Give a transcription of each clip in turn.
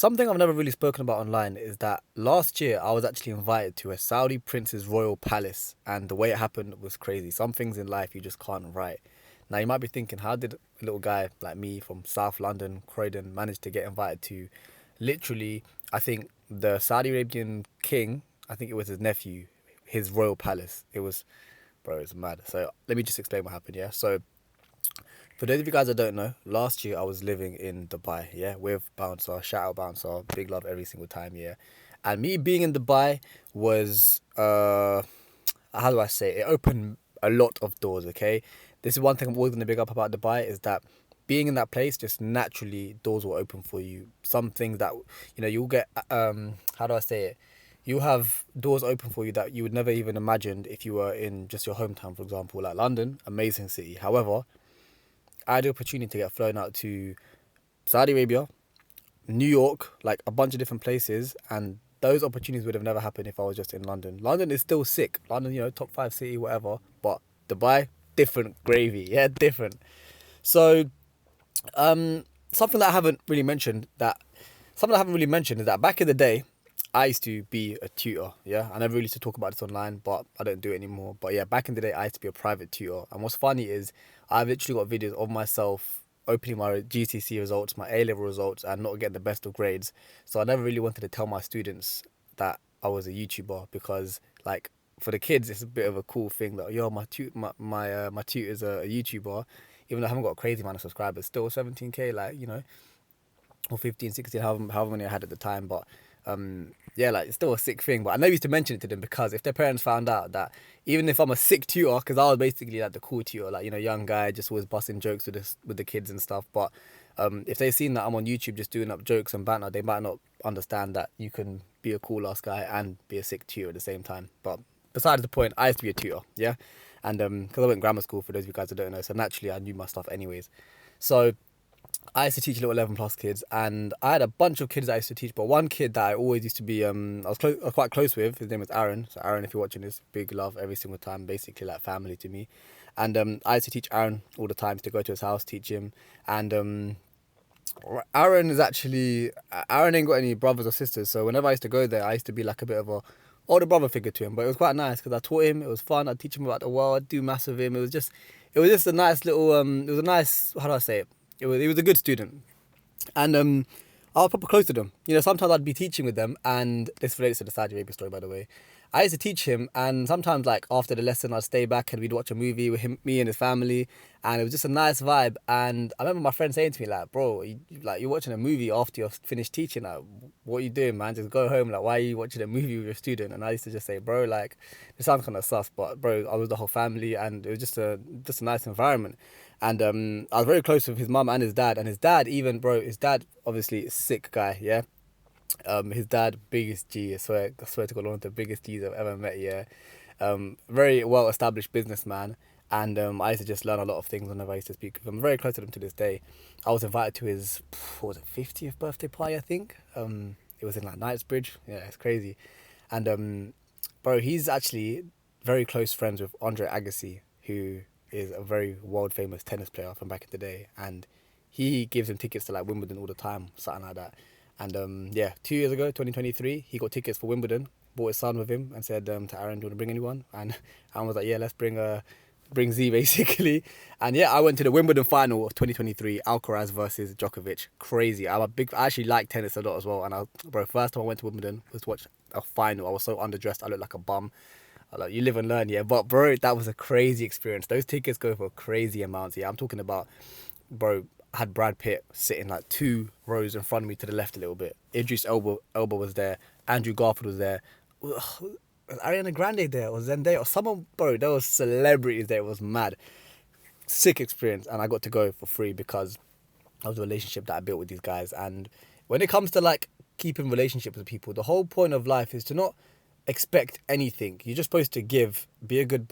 something I've never really spoken about online is that last year I was actually invited to a Saudi prince's royal palace, and the way it happened was crazy. Some things in life you just can't write. Now you might be thinking, how did a little guy like me from South London, Croydon, manage to get invited to literally, I think the Saudi Arabian king, I think it was his nephew, his royal palace. It was, bro, it's mad. So let me just explain what happened. Yeah. So for those of you guys that don't know, last year I was living in Dubai, yeah, with Bouncer. Shout out Bouncer, big love every single time, yeah. And me being in Dubai was, how do I say it? It opened a lot of doors, okay? This is one thing I'm always going to big up about Dubai is that being in that place, just naturally doors will open for you. Some things that, you'll get, how do I say it? You have doors open for you that you would never even imagined if you were in just your hometown, for example, like London, amazing city. However, I had the opportunity to get flown out to Saudi Arabia, New York, like a bunch of different places, and those opportunities would have never happened if I was just in London. London is still sick. London, top five city, whatever. But Dubai, different gravy. Yeah, different. So, something that I haven't really mentioned is that back in the day, I used to be a tutor. Yeah, I never really used to talk about this online, but I don't do it anymore. But yeah, back in the day, I used to be a private tutor. And what's funny is I've literally got videos of myself opening my GCSE results, my A-level results, and not getting the best of grades. So I never really wanted to tell my students that I was a YouTuber because, like, for the kids, it's a bit of a cool thing that, yo, my tutor's a YouTuber, even though I haven't got a crazy amount of subscribers, still 17k, like, or 15, 16, however many I had at the time. But yeah, like, it's still a sick thing. But I never used to mention it to them because if their parents found out that even if I'm a sick tutor, because I was basically like the cool tutor, like, young guy, just always busting jokes with the kids and stuff. But if they've seen that I'm on YouTube just doing up jokes and banter, they might not understand that you can be a cool ass guy and be a sick tutor at the same time. But besides the point, I used to be a tutor, yeah? And because I went grammar school, for those of you guys that don't know, so naturally I knew my stuff anyways. So I used to teach little 11 plus kids, and I had a bunch of kids I used to teach, but one kid that I always used to be, I was quite close with, his name was Aaron. So Aaron, if you're watching this, big love every single time, basically like family to me. And I used to teach Aaron all the time, to go to his house, teach him. And Aaron ain't got any brothers or sisters, so whenever I used to go there, I used to be like a bit of a older brother figure to him. But it was quite nice because I taught him, it was fun, I'd teach him about the world, I'd do maths with him. It was just a nice little, it was a nice, how do I say it? He was a good student. And I was proper close to them. Sometimes I'd be teaching with them, and this relates to the Saudi Arabia story, by the way. I used to teach him, and sometimes, like, after the lesson, I'd stay back and we'd watch a movie with him, me and his family, and it was just a nice vibe. And I remember my friend saying to me, like, bro, you're watching a movie after you're finished teaching. Like, what are you doing, man? Just go home. Like, why are you watching a movie with your student? And I used to just say, bro, like, this sounds kind of sus, but bro, I was the whole family, and it was just a nice environment. And I was very close with his mum and his dad. And his dad, even, bro, his dad, obviously, a sick guy, yeah? His dad, biggest G, I swear to God, one of the biggest G's I've ever met, yeah? Very well-established businessman. And I used to just learn a lot of things whenever I used to speak with him. I'm very close to him to this day. I was invited to his, what was it, 50th birthday party, I think? It was in, like, Knightsbridge. Yeah, it's crazy. And, bro, he's actually very close friends with Andre Agassi, who is a very world famous tennis player from back in the day, and he gives him tickets to like Wimbledon all the time, something like that. And yeah, 2 years ago, 2023, he got tickets for Wimbledon, brought his son with him, and said to Aaron, "Do you want to bring anyone?" And Aaron was like, "Yeah, let's bring Z basically." And yeah, I went to the Wimbledon final of 2023, Alcaraz versus Djokovic. Crazy. I actually like tennis a lot as well. And bro, first time I went to Wimbledon was to watch a final. I was so underdressed, I looked like a bum. Like, you live and learn, yeah. But bro, that was a crazy experience. Those tickets go for crazy amounts, yeah. I'm talking about, bro, I had Brad Pitt sitting like 2 rows in front of me to the left a little bit. Idris Elba was there. Andrew Garfield was there. Was Ariana Grande there? Or Zendaya? Or someone, bro, there was celebrities there. It was mad. Sick experience. And I got to go for free because of the relationship that I built with these guys. And when it comes to like keeping relationships with people, the whole point of life is to not expect anything. You're just supposed to give, be a good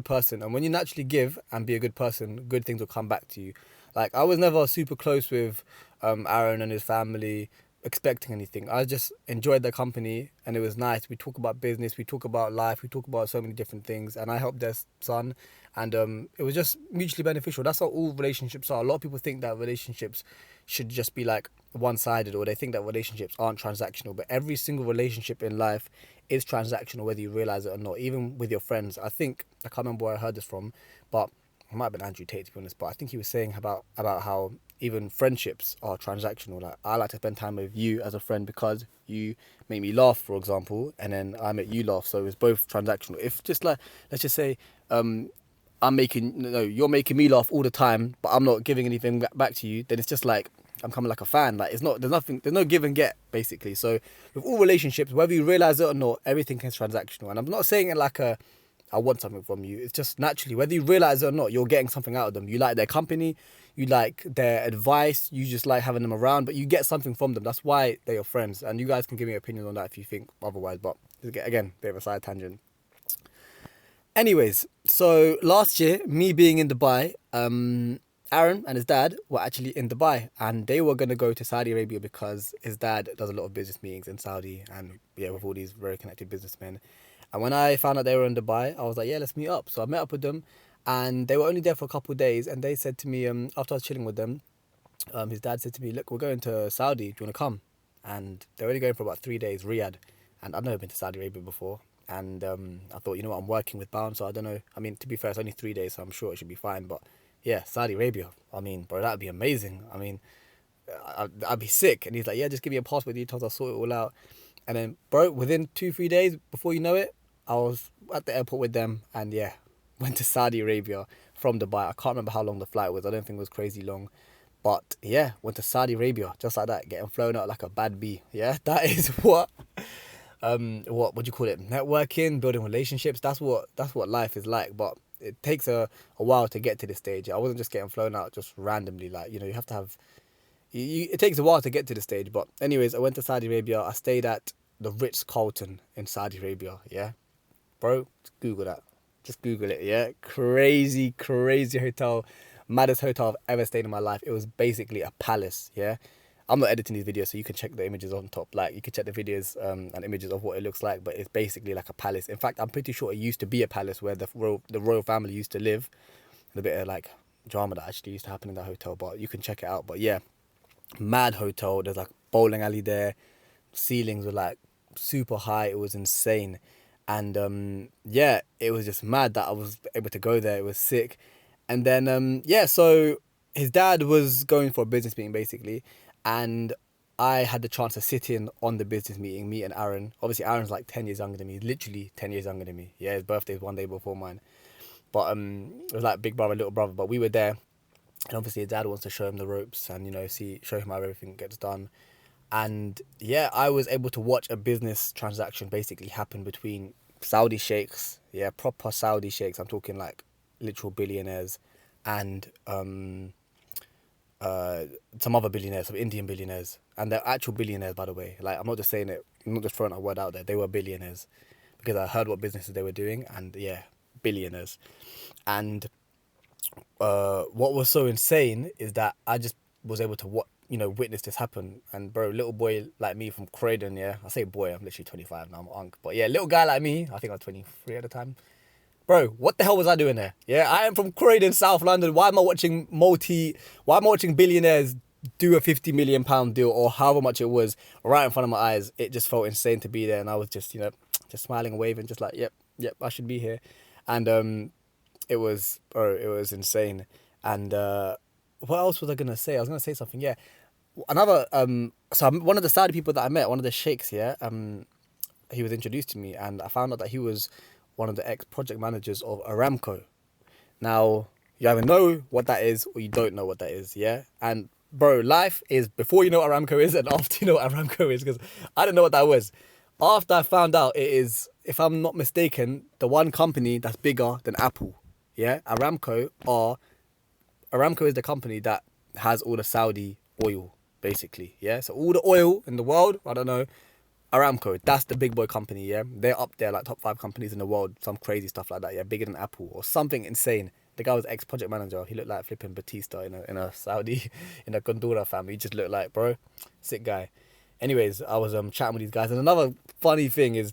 person, and when you naturally give and be a good person, good things will come back to you. Like, I was never super close with Aaron and his family. expecting anything. I just enjoyed their company and it was nice. We talk about business, we talk about life, we talk about so many different things, and I helped their son, and it was just mutually beneficial. That's how all relationships are. A lot of people think that relationships should just be like one-sided, or they think that relationships aren't transactional, but every single relationship in life is transactional, whether you realize it or not. Even with your friends, I can't remember where I heard this from, but it might have been Andrew Tate, to be honest, but I think he was saying about how even friendships are transactional. Like, I like to spend time with you as a friend because you make me laugh, for example, and then I make you laugh, so it's both transactional. If just like, let's just say, you're making me laugh all the time, but I'm not giving anything back to you, then it's just like I'm coming like a fan. Like, there's no give and get, basically. So with all relationships, whether you realize it or not, everything is transactional. And I'm not saying it like I want something from you. It's just naturally, whether you realize it or not, you're getting something out of them. You like their company, you like their advice, you just like having them around, but you get something from them. That's why they're your friends. And you guys can give me an opinion on that if you think otherwise. But again, bit of a side tangent. Anyways, so last year, me being in Dubai, Aaron and his dad were actually in Dubai, and they were going to go to Saudi Arabia because his dad does a lot of business meetings in Saudi, and yeah, with all these very connected businessmen. And when I found out they were in Dubai, I was like, yeah, let's meet up. So I met up with them, and they were only there for a couple of days, and they said to me, after I was chilling with them, his dad said to me, look, we're going to Saudi, do you want to come? And they're only going for about 3 days, Riyadh, and I've never been to Saudi Arabia before. And I thought, you know what, I'm working with Bound, so I don't know. I mean, to be fair, it's only 3 days, so I'm sure it should be fine. But yeah, Saudi Arabia, I mean, bro, that'd be amazing. I mean, I'd be sick. And he's like, yeah, just give me a passport details, I'll sort it all out. And then, bro, within 2-3 days, before you know it, I was at the airport with them, and yeah, went to Saudi Arabia from Dubai. I can't remember how long the flight was. I don't think it was crazy long. But yeah, went to Saudi Arabia, just like that, getting flown out like a bad bee. Yeah, that is what do you call it? Networking, building relationships. That's what life is like. But it takes a while to get to this stage. I wasn't just getting flown out just randomly. Like, you know, you have to have. It takes a while to get to the stage. But anyways, I went to Saudi Arabia. I stayed at the Ritz-Carlton in Saudi Arabia. Yeah, bro, just Google that. Just Google it. Yeah, crazy hotel, maddest hotel I've ever stayed in my life. It was basically a palace. Yeah. I'm not editing these videos, so you can check the images on top. Like, you can check the videos and images of what it looks like, but it's basically like a palace. In fact, I'm pretty sure it used to be a palace where the royal family used to live. And a bit of like drama that actually used to happen in that hotel, but you can check it out. But yeah, mad hotel. There's like bowling alley there. Ceilings were like super high. It was insane. And yeah, it was just mad that I was able to go there. It was sick. And then yeah, so his dad was going for a business meeting basically, and I had the chance to sit in on the business meeting, me and Aaron. Obviously, Aaron's like 10 years younger than me, literally 10 years younger than me. Yeah, his birthday is one day before mine. But it was like big brother, little brother. But we were there, and obviously his dad wants to show him the ropes and, you know, show him how everything gets done. And yeah, I was able to watch a business transaction basically happen between Saudi sheikhs, yeah, proper Saudi sheikhs. I'm talking like literal billionaires, and some other billionaires, some Indian billionaires, and they're actual billionaires, by the way. Like, I'm not just saying it, I'm not just throwing a word out there. They were billionaires because I heard what businesses they were doing, and yeah, billionaires. And what was so insane is that I just was able to witness this happen. And bro, little boy like me from Croydon, yeah, I say boy, I'm literally 25 now, I'm an uncle, but yeah, little guy like me, I think I was 23 at the time. Bro, what the hell was I doing there? Yeah, I am from Croydon, South London. Why am I watching billionaires do a £50 million deal, or however much it was, right in front of my eyes? It just felt insane to be there, and I was just, just smiling and waving, just like, yep, I should be here. And it was insane. And what else was I gonna say? I was gonna say something. Yeah, another one of the Saudi people that I met, one of the sheikhs. Yeah, he was introduced to me, and I found out that he was one of the ex-project managers of Aramco. Now, you either know what that is or you don't know what that is, yeah? And bro, life is before you know what Aramco is and after you know what Aramco is, because I didn't know what that was. After I found out, it is, if I'm not mistaken, the one company that's bigger than Apple, yeah? Aramco is the company that has all the Saudi oil, basically, yeah? So all the oil in the world, I don't know, Aramco, that's the big boy company, yeah? They're up there, like top 5 companies in the world, some crazy stuff like that, yeah? Bigger than Apple or something insane. The guy was ex-project manager. He looked like flipping Batista in a Saudi, in a Gondura family. He just looked like, bro, sick guy. Anyways, I was chatting with these guys, and another funny thing is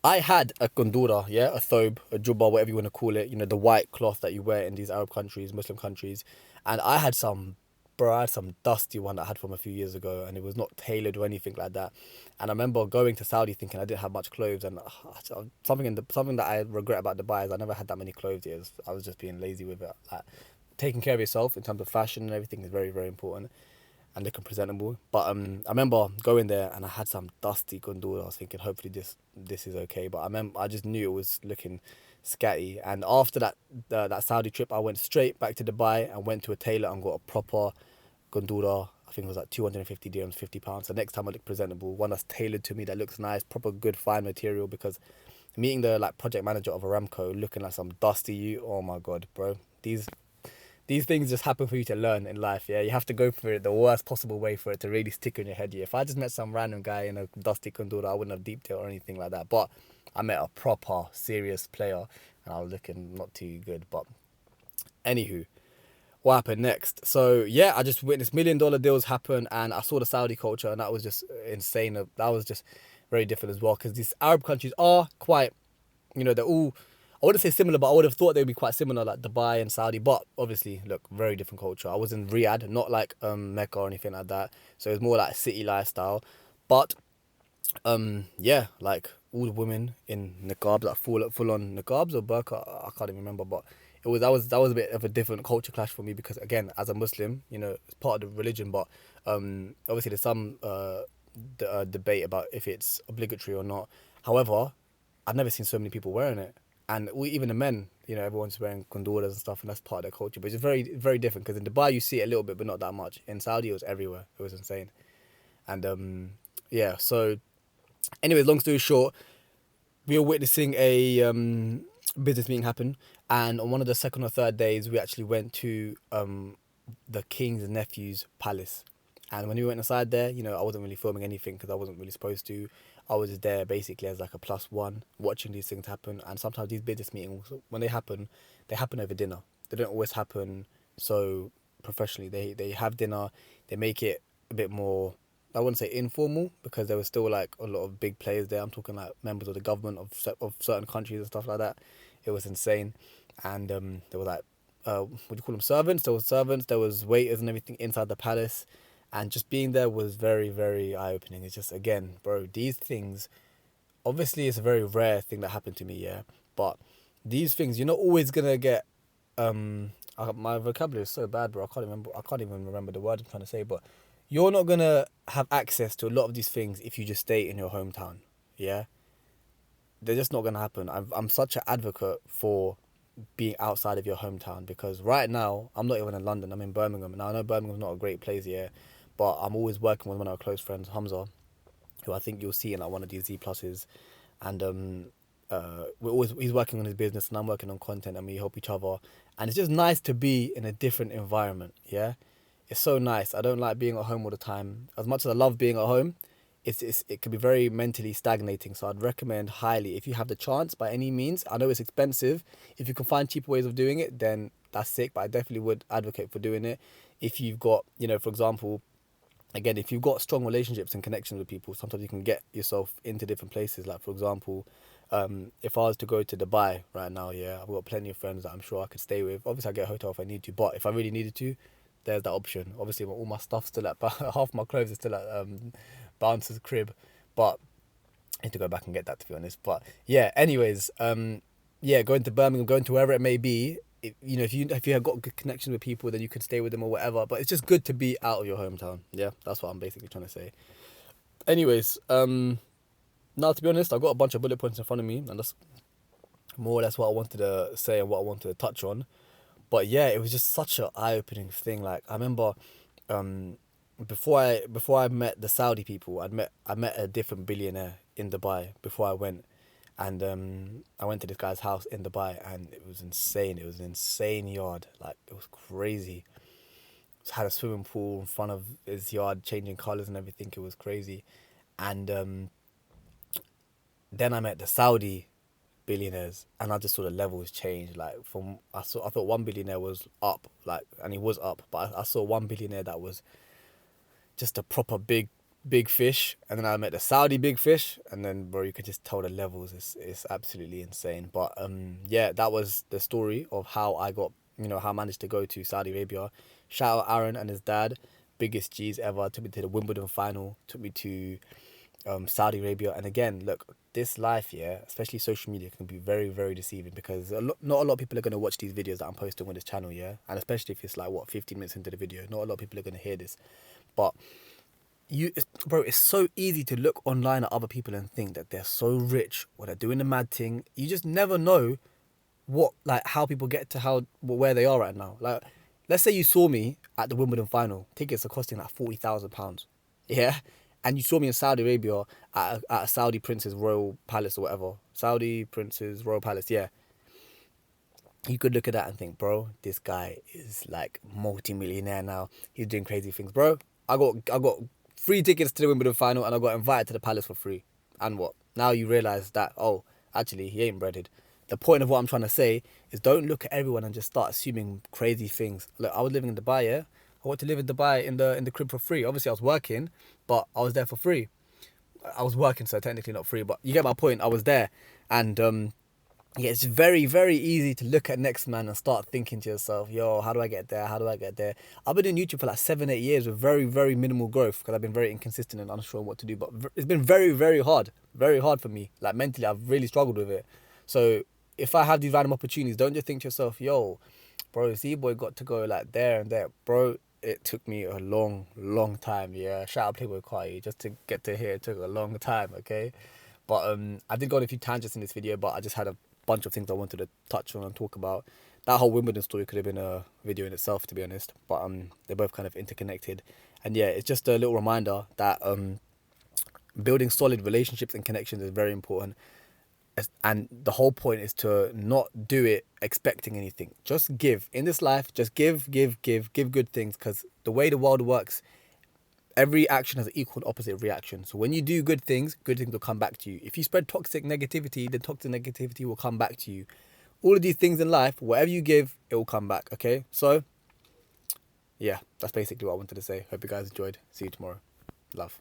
I had a gundura, yeah, a thobe, a jubba, whatever you want to call it, the white cloth that you wear in these Arab countries, Muslim countries. And I had I had some dusty one that I had from a few years ago, and it was not tailored or anything like that. And I remember going to Saudi thinking I didn't have much clothes, and something that I regret about Dubai is I never had that many clothes. I was just being lazy with it. Like, taking care of yourself in terms of fashion and everything is very, very important, and looking presentable. But I remember going there and I had some dusty gondol. I was thinking, hopefully this is okay. But I just knew it was looking scatty. And after that Saudi trip, I went straight back to Dubai and went to a tailor and got a proper gondola. I think it was like 250 dirhams, £50. The next time I look presentable, one that's tailored to me, that looks nice, proper good fine material. Because meeting the like project manager of Aramco, looking like some dusty you, oh my god, bro, these things just happen for you to learn in life, yeah? You have to go for it the worst possible way for it to really stick in your head, yeah? If I just met some random guy in a dusty kondura, I wouldn't have deeped it or anything like that. But I met a proper, serious player, and I was looking not too good. But anywho, what happened next? So, yeah, I just witnessed $1 million deals happen, and I saw the Saudi culture, and that was just insane. That was just very different as well, because these Arab countries are quite, they're all, I wouldn't say similar, but I would have thought they'd be quite similar, like Dubai and Saudi. But obviously, look, very different culture. I was in Riyadh, not like Mecca or anything like that. So it was more like city lifestyle. But yeah, like all the women in niqabs, like full on niqabs or burqa, I can't even remember. But that was a bit of a different culture clash for me, because again, as a Muslim, it's part of the religion. But obviously, there's some debate about if it's obligatory or not. However, I've never seen so many people wearing it. And even the men, everyone's wearing condoras and stuff, and that's part of their culture. But it's very, very different, because in Dubai you see it a little bit, but not that much. In Saudi, it was everywhere. It was insane. And yeah, so anyways, long story short, we were witnessing a business meeting happen, and on one of the second or third days, we actually went to the king's nephew's palace. And when we went inside there, I wasn't really filming anything because I wasn't really supposed to. I was just there basically as like a plus one, watching these things happen. And sometimes these business meetings, when they happen over dinner. They don't always happen so professionally. They have dinner, they make it a bit more, I wouldn't say informal, because there was still like a lot of big players there. I'm talking like members of the government of certain countries and stuff like that. It was insane. And there were like, what do you call them, servants? There was servants, there was waiters and everything inside the palace. And just being there was very, very eye-opening. It's just, again, bro, these things, obviously it's a very rare thing that happened to me, yeah? But these things, you're not always going to get, my vocabulary is so bad, bro. I can't even remember the word I'm trying to say, but you're not going to have access to a lot of these things if you just stay in your hometown, yeah? They're just not going to happen. I'm such an advocate for being outside of your hometown, because right now, I'm not even in London, I'm in Birmingham. Now, I know Birmingham's not a great place, yeah? But I'm always working with one of our close friends, Hamza, who I think you'll see in like one of these ZEEE pluses. And he's working on his business and I'm working on content, and we help each other. And it's just nice to be in a different environment, yeah? It's so nice. I don't like being at home all the time. As much as I love being at home, it can be very mentally stagnating. So I'd recommend highly, if you have the chance by any means. I know it's expensive. If you can find cheaper ways of doing it, then that's sick. But I definitely would advocate for doing it. If you've got, for example, again, if you've got strong relationships and connections with people, sometimes you can get yourself into different places. Like, for example, if I was to go to Dubai right now, yeah, I've got plenty of friends that I'm sure I could stay with. Obviously, I get a hotel if I need to, but if I really needed to, there's that option. Obviously, all my stuff's still at, half my clothes are still at Bouncer's crib, but I need to go back and get that, to be honest. But yeah, anyways, yeah, going to Birmingham, going to wherever it may be, if you have got good connections with people, then you can stay with them or whatever. But it's just good to be out of your hometown. Yeah, that's what I'm basically trying to say. Anyways, now to be honest, I've got a bunch of bullet points in front of me, and that's more or less what I wanted to say and what I wanted to touch on. But yeah, it was just such an eye-opening thing. Like, I remember, before I met the Saudi people, I met a different billionaire in Dubai before I went. And I went to this guy's house in Dubai, and it was insane. It was an insane yard. Like, it was crazy. It had a swimming pool in front of his yard, changing colours and everything. It was crazy. And then I met the Saudi billionaires, and I just saw the levels change. Like, I thought one billionaire was up, like, and he was up, but I saw one billionaire that was just a proper big big fish, and then I met the Saudi big fish, and then bro, you could just tell the levels. It's absolutely insane. But yeah, that was the story of how I got, how I managed to go to Saudi Arabia. Shout out Aaron and his dad, biggest G's ever. Took me to the Wimbledon final. Took me to Saudi Arabia. And again, look, this life, yeah, especially social media, can be very, very deceiving, because not a lot of people are going to watch these videos that I'm posting on this channel, yeah, and especially if it's like 15 minutes into the video, not a lot of people are going to hear this. But bro, it's so easy to look online at other people and think that they're so rich or they're doing the mad thing. You just never know how people get to where they are right now. Like, let's say you saw me at the Wimbledon final. Tickets are costing like £40,000. Yeah, and you saw me in Saudi Arabia at a Saudi Prince's Royal Palace or whatever. Saudi Prince's Royal Palace. Yeah, you could look at that and think, bro, this guy is like multi-millionaire now. He's doing crazy things, bro. I got free tickets to the Wimbledon final, and I got invited to the Palace for free. And what? Now you realise that, oh, actually, he ain't breaded. The point of what I'm trying to say is, don't look at everyone and just start assuming crazy things. Look, I was living in Dubai, yeah? I went to live in Dubai in the crib for free. Obviously, I was working, but I was there for free. I was working, so technically not free, but you get my point. I was there. And yeah, it's very, very easy to look at next man and start thinking to yourself, yo, how do I get there? How do I get there? I've been doing YouTube for like 7-8 years with very, very minimal growth, because I've been very inconsistent and unsure what to do. But it's been very, very hard for me. Like, mentally, I've really struggled with it. So if I have these random opportunities, don't just think to yourself, yo, bro, ZEEE boy got to go like there and there. Bro, it took me a long, long time. Yeah, shout out Playboy Kwai, just to get to here. It took a long time, okay? But I did go on a few tangents in this video, but I just had a bunch of things I wanted to touch on and talk about. That whole Wimbledon story could have been a video in itself, to be honest, but they're both kind of interconnected. And yeah, it's just a little reminder that building solid relationships and connections is very important. And the whole point is to not do it expecting anything. Just give. In this life, just give good things, because the way the world works, every action has an equal and opposite reaction. So when you do good things will come back to you. If you spread toxic negativity, then toxic negativity will come back to you. All of these things in life, whatever you give, it will come back, okay? So, yeah, that's basically what I wanted to say. Hope you guys enjoyed. See you tomorrow. Love.